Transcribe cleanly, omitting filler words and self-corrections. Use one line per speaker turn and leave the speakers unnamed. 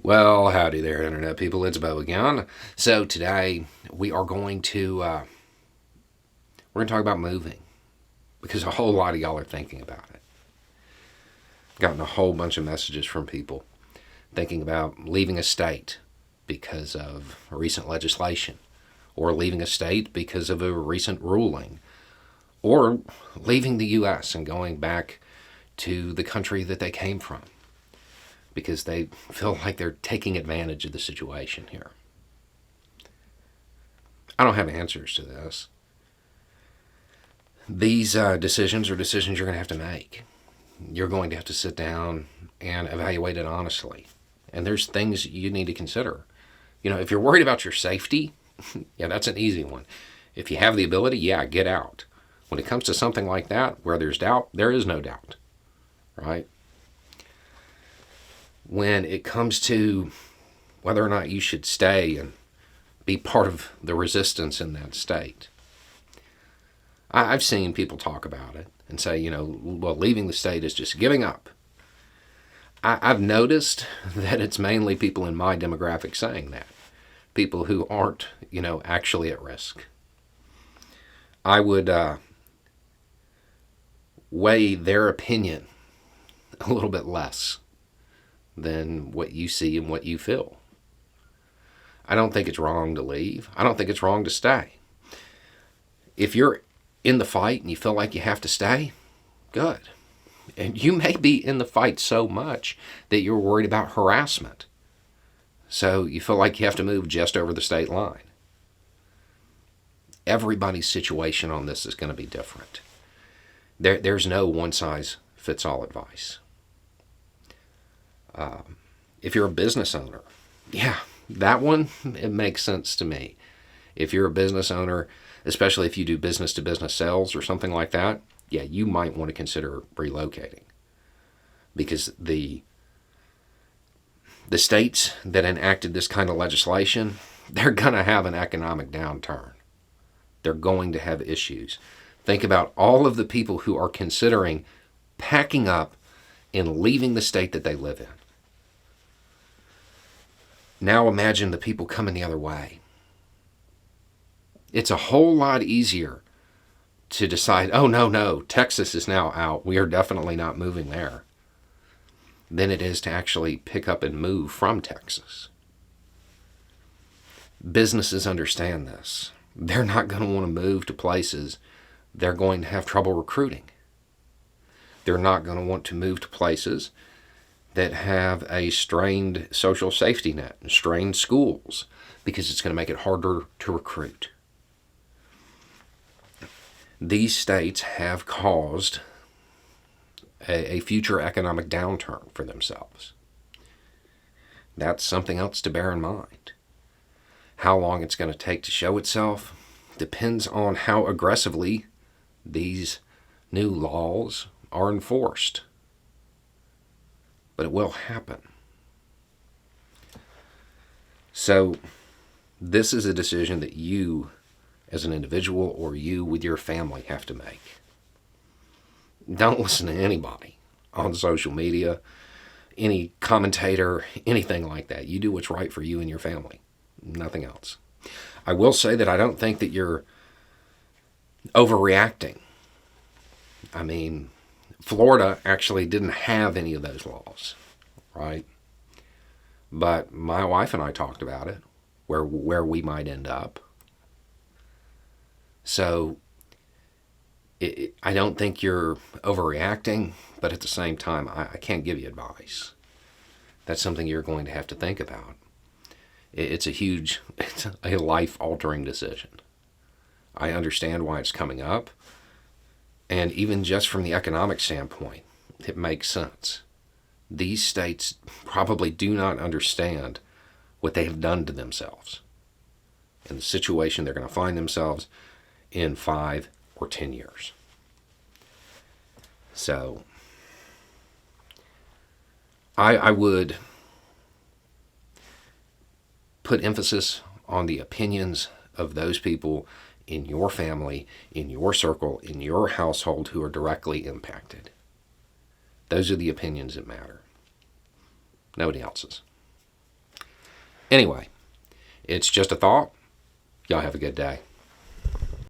Well, howdy there, Internet people. It's Bo again. So today we are going to talk about moving because a whole lot of y'all are thinking about it. Gotten a whole bunch of messages from people thinking about leaving a state because of recent legislation, or leaving a state because of a recent ruling, or leaving the U.S. and going back to the country that they came from because they feel like they're taking advantage of the situation here. I don't have answers to this. These decisions are decisions you're going to have to make. You're going to have to sit down and evaluate it honestly. And there's things you need to consider. If you're worried about your safety, yeah, that's an easy one. If you have the ability, yeah, get out. When it comes to something like that, where there's doubt, there is no doubt, right? When it comes to whether or not you should stay and be part of the resistance in that state, I've seen people talk about it and say, well, leaving the state is just giving up. I've noticed that it's mainly people in my demographic saying that. People who aren't, actually at risk. I would weigh their opinion a little bit less than what you see and what you feel. I don't think it's wrong to leave. I don't think it's wrong to stay. If you're in the fight and you feel like you have to stay, good. And you may be in the fight so much that you're worried about harassment. So you feel like you have to move just over the state line. Everybody's situation on this is going to be different. There's no one-size-fits-all advice. If you're a business owner, yeah, that one, it makes sense to me. If you're a business owner, especially if you do business-to-business sales or something like that, yeah, you might want to consider relocating. Because the states that enacted this kind of legislation, they're going to have an economic downturn. They're going to have issues. Think about all of the people who are considering packing up and leaving the state that they live in. Now imagine the people coming the other way. It's a whole lot easier to decide, oh, no, Texas is now out. We are definitely not moving there, than it is to actually pick up and move from Texas. Businesses understand this. They're not going to want to move to places they're going to have trouble recruiting. They're not going to want to move to places that have a strained social safety net and strained schools, because it's going to make it harder to recruit. These states have caused a future economic downturn for themselves. That's something else to bear in mind. How long it's going to take to show itself depends on how aggressively these new laws are enforced. But it will happen. So this is a decision that you as an individual, or you with your family, have to make. Don't listen to anybody on social media, any commentator, anything like that. You do what's right for you and your family. Nothing else. I will say that I don't think that you're overreacting. I mean, Florida actually didn't have any of those laws, right? But my wife and I talked about it, where we might end up. So I don't think you're overreacting, but at the same time, I can't give you advice. That's something you're going to have to think about. It's a life-altering decision. I understand why it's coming up, and even just from the economic standpoint, it makes sense. These states probably do not understand what they have done to themselves and the situation they're going to find themselves in 5 or 10 years. So I would put emphasis on the opinions of those people in your family, in your circle, in your household who are directly impacted. Those are the opinions that matter. Nobody else's. Anyway, it's just a thought. Y'all have a good day.